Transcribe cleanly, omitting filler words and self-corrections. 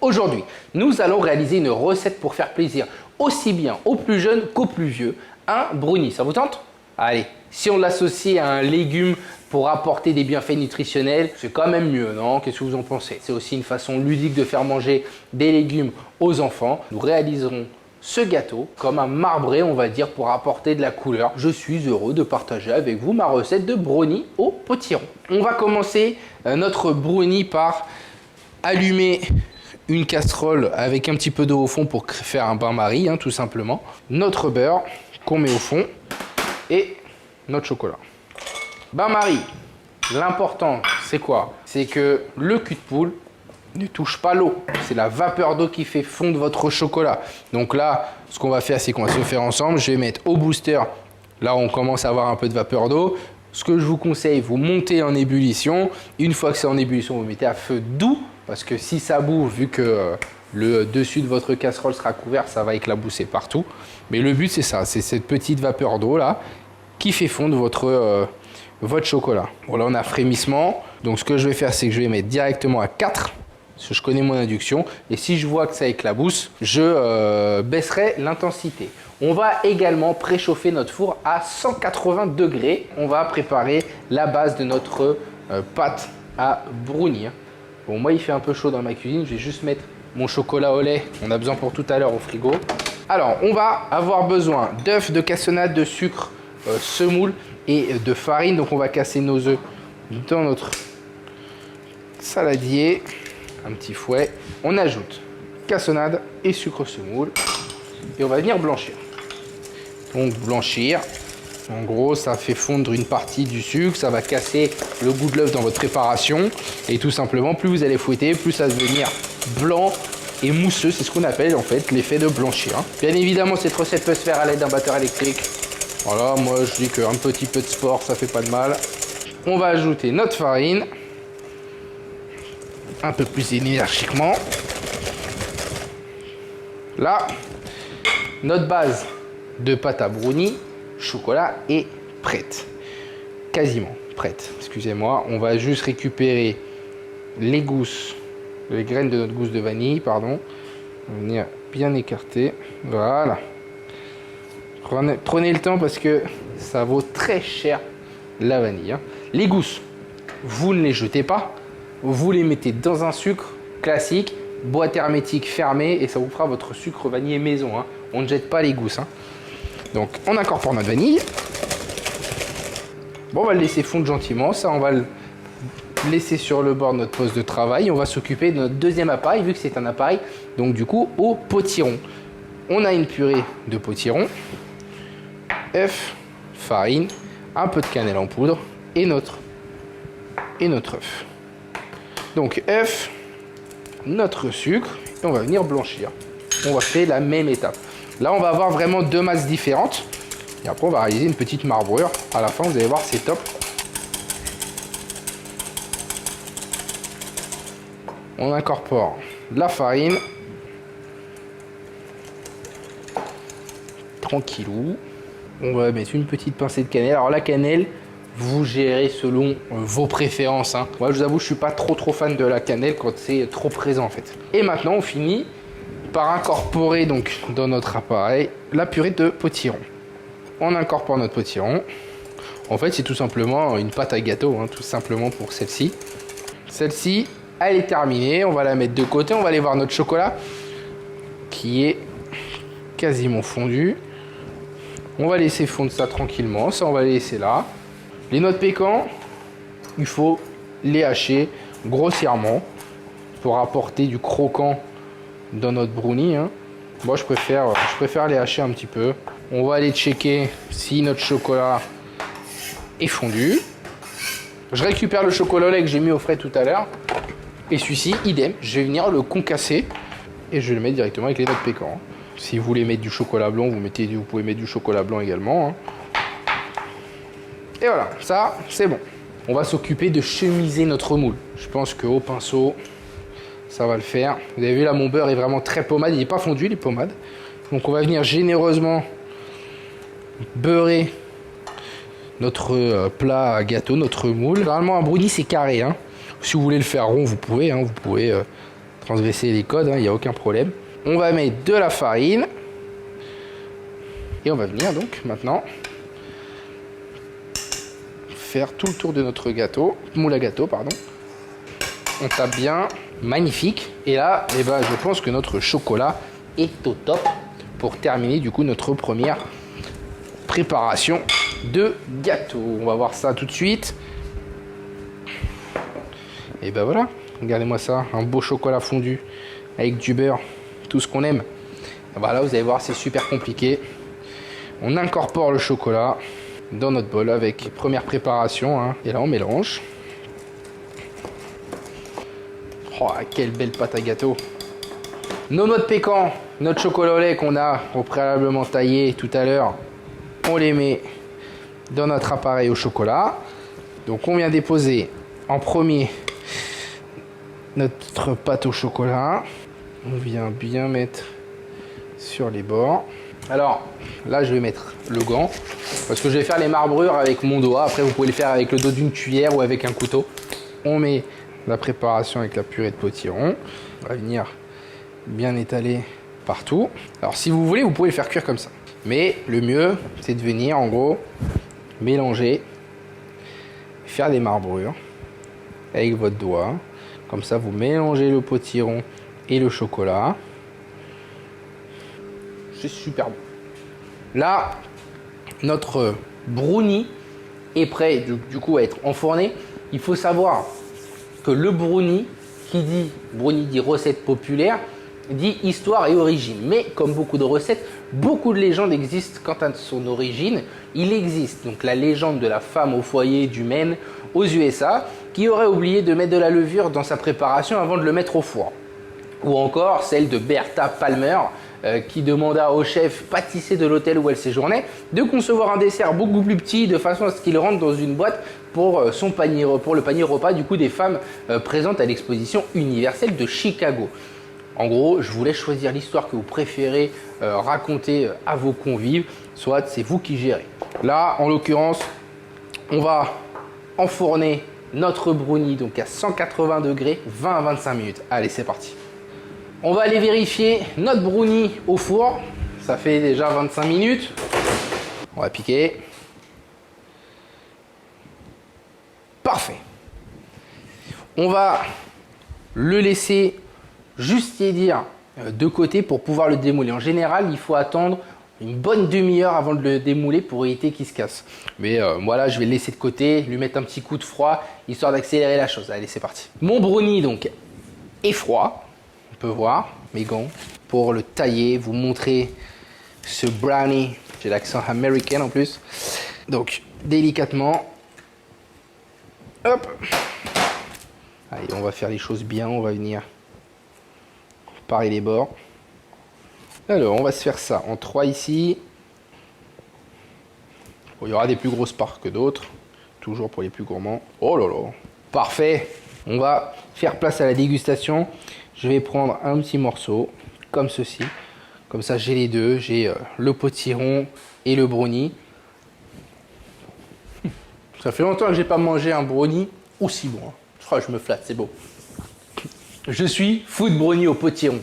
Aujourd'hui, nous allons réaliser une recette pour faire plaisir aussi bien aux plus jeunes qu'aux plus vieux. Un brownie, ça vous tente? Allez, si on l'associe à un légume pour apporter des bienfaits nutritionnels, c'est quand même mieux, non? Qu'est-ce que vous en pensez? C'est aussi une façon ludique de faire manger des légumes aux enfants. Nous réaliserons ce gâteau comme un marbré, on va dire, pour apporter de la couleur. Je suis heureux de partager avec vous ma recette de brownie au potiron. On va commencer notre brownie par allumer une casserole avec un petit peu d'eau au fond pour faire un bain-marie, tout simplement. Notre beurre qu'on met au fond et notre chocolat. Bain-marie, l'important c'est quoi? C'est que le cul de poule ne touche pas l'eau. C'est la vapeur d'eau qui fait fondre votre chocolat. Donc là, ce qu'on va faire, c'est qu'on va se faire ensemble. Je vais mettre au booster. Là, on commence à avoir un peu de vapeur d'eau. Ce que je vous conseille, vous montez en ébullition. Une fois que c'est en ébullition, vous mettez à feu doux. Parce que si ça bouffe, vu que le dessus de votre casserole sera couvert, ça va éclabousser partout. Mais le but, c'est ça. C'est cette petite vapeur d'eau là qui fait fondre votre chocolat. Voilà, on a frémissement. Donc, ce que je vais faire, c'est que je vais mettre directement à 4. Parce que je connais mon induction. Et si je vois que ça éclabousse, je baisserai l'intensité. On va également préchauffer notre four à 180 degrés. On va préparer la base de notre pâte à brownie. Bon, moi, il fait un peu chaud dans ma cuisine. Je vais juste mettre mon chocolat au lait. On a besoin pour tout à l'heure au frigo. Alors, on va avoir besoin d'œufs, de cassonade, de sucre, semoule et de farine. Donc, on va casser nos œufs dans notre saladier. Un petit fouet. On ajoute cassonade et sucre semoule. Et on va venir blanchir. Donc, blanchir. En gros, ça fait fondre une partie du sucre, ça va casser le goût de l'œuf dans votre préparation. Et tout simplement, plus vous allez fouetter, plus ça va devenir blanc et mousseux. C'est ce qu'on appelle en fait l'effet de blanchir. Bien évidemment, cette recette peut se faire à l'aide d'un batteur électrique. Voilà, moi je dis qu'un petit peu de sport, ça fait pas de mal. On va ajouter notre farine. Un peu plus énergiquement. Là, notre base de pâte à brownie chocolat est prête. Quasiment prête. Excusez-moi. On va juste récupérer les gousses, les graines de notre gousse de vanille, pardon. On va venir bien écarter. Voilà. Prenez le temps parce que ça vaut très cher la vanille. Les gousses, vous ne les jetez pas. Vous les mettez dans un sucre classique, boîte hermétique fermée et ça vous fera votre sucre vanillé maison. On ne jette pas les gousses. Donc, on incorpore notre vanille. Bon, on va le laisser fondre gentiment. Ça, on va le laisser sur le bord de notre poste de travail. On va s'occuper de notre deuxième appareil, vu que c'est un appareil, donc du coup, au potiron. On a une purée de potiron, œuf, farine, un peu de cannelle en poudre et notre œuf. Donc, œuf, notre sucre, et on va venir blanchir. On va faire la même étape. Là, on va avoir vraiment deux masses différentes. Et après, on va réaliser une petite marbrure. À la fin, vous allez voir, c'est top. On incorpore la farine. Tranquillou. On va mettre une petite pincée de cannelle. Alors, la cannelle, vous gérez selon vos préférences. Moi, je vous avoue, je ne suis pas trop fan de la cannelle quand c'est trop présent, en fait. Et maintenant, on finit par incorporer donc dans notre appareil la purée de potiron. On incorpore notre potiron. En fait, c'est tout simplement une pâte à gâteau, tout simplement pour celle-ci. Celle-ci, elle est terminée. On va la mettre de côté. On va aller voir notre chocolat qui est quasiment fondu. On va laisser fondre ça tranquillement. Ça, on va les laisser là. Les noix de pécan, il faut les hacher grossièrement pour apporter du croquant dans notre brownie. Moi, je préfère les hacher un petit peu. On va aller checker si notre chocolat est fondu. Je récupère le chocolat au lait que j'ai mis au frais tout à l'heure. Et celui-ci, idem, je vais venir le concasser et je vais le mettre directement avec les noix de pécan. Si vous voulez mettre du chocolat blanc, vous pouvez mettre du chocolat blanc également. Et voilà, ça, c'est bon. On va s'occuper de chemiser notre moule. Je pense qu'au pinceau, ça va le faire. Vous avez vu là, mon beurre est vraiment très pommade. Il n'est pas fondu, il est pommade. Donc on va venir généreusement beurrer notre plat à gâteau, notre moule. Généralement, un brownie, c'est carré. Si vous voulez le faire rond, vous pouvez. Vous pouvez transgresser les codes, il n'y a aucun problème. On va mettre de la farine. Et on va venir donc maintenant faire tout le tour de notre gâteau, moule à gâteau, pardon. On tape bien, magnifique. Et là, eh ben, je pense que notre chocolat est au top pour terminer du coup notre première préparation de gâteau. On va voir ça tout de suite. Et ben voilà, regardez-moi ça, un beau chocolat fondu avec du beurre, tout ce qu'on aime. Voilà, vous allez voir, c'est super compliqué. On incorpore le chocolat dans notre bol avec première préparation, et là on mélange. Oh, quelle belle pâte à gâteau. Nos noix de pécan, notre chocolat au lait qu'on a au préalablement taillé tout à l'heure, on les met dans notre appareil au chocolat. Donc on vient déposer en premier notre pâte au chocolat. On vient bien mettre sur les bords. Alors là je vais mettre le gant parce que je vais faire les marbrures avec mon doigt. Après vous pouvez le faire avec le dos d'une cuillère ou avec un couteau. On met la préparation avec la purée de potiron. On va venir bien étaler partout. Alors si vous voulez vous pouvez le faire cuire comme ça. Mais le mieux c'est de venir en gros mélanger, faire des marbrures avec votre doigt. Comme ça vous mélangez le potiron et le chocolat. C'est super bon. Là, notre brownie est prêt du coup à être enfourné. Il faut savoir que le brownie, qui dit brownie dit recette populaire, dit histoire et origine. Mais comme beaucoup de recettes, beaucoup de légendes existent quant à son origine. Il existe donc la légende de la femme au foyer du Maine aux USA qui aurait oublié de mettre de la levure dans sa préparation avant de le mettre au four. Ou encore celle de Bertha Palmer qui demanda au chef pâtissier de l'hôtel où elle séjournait de concevoir un dessert beaucoup plus petit de façon à ce qu'il rentre dans une boîte pour le panier repas du coup des femmes présentes à l'exposition universelle de Chicago. En gros, je vous laisse choisir l'histoire que vous préférez raconter à vos convives, soit c'est vous qui gérez. Là, en l'occurrence, on va enfourner notre brownie donc à 180 degrés, 20 à 25 minutes. Allez, c'est parti. On va aller vérifier notre brownie au four. Ça fait déjà 25 minutes. On va piquer. Parfait. On va le laisser juste tiédir de côté pour pouvoir le démouler. En général, il faut attendre une bonne demi-heure avant de le démouler pour éviter qu'il se casse. Mais moi là, je vais le laisser de côté, lui mettre un petit coup de froid, histoire d'accélérer la chose. Allez, c'est parti. Mon brownie donc est froid. On peut voir mes gants pour le tailler, vous montrer ce brownie. J'ai l'accent américain en plus. Donc délicatement. Hop. Allez, on va faire les choses bien. On va venir parer les bords. Alors, on va se faire ça en 3 ici. Bon, il y aura des plus grosses parts que d'autres. Toujours pour les plus gourmands. Oh là là. Parfait. On va faire place à la dégustation. Je vais prendre un petit morceau, comme ceci. Comme ça, j'ai les deux. J'ai le potiron et le brownie. Ça fait longtemps que j'ai pas mangé un brownie aussi bon. Je crois que je me flatte, c'est beau. Je suis food brownie au potiron.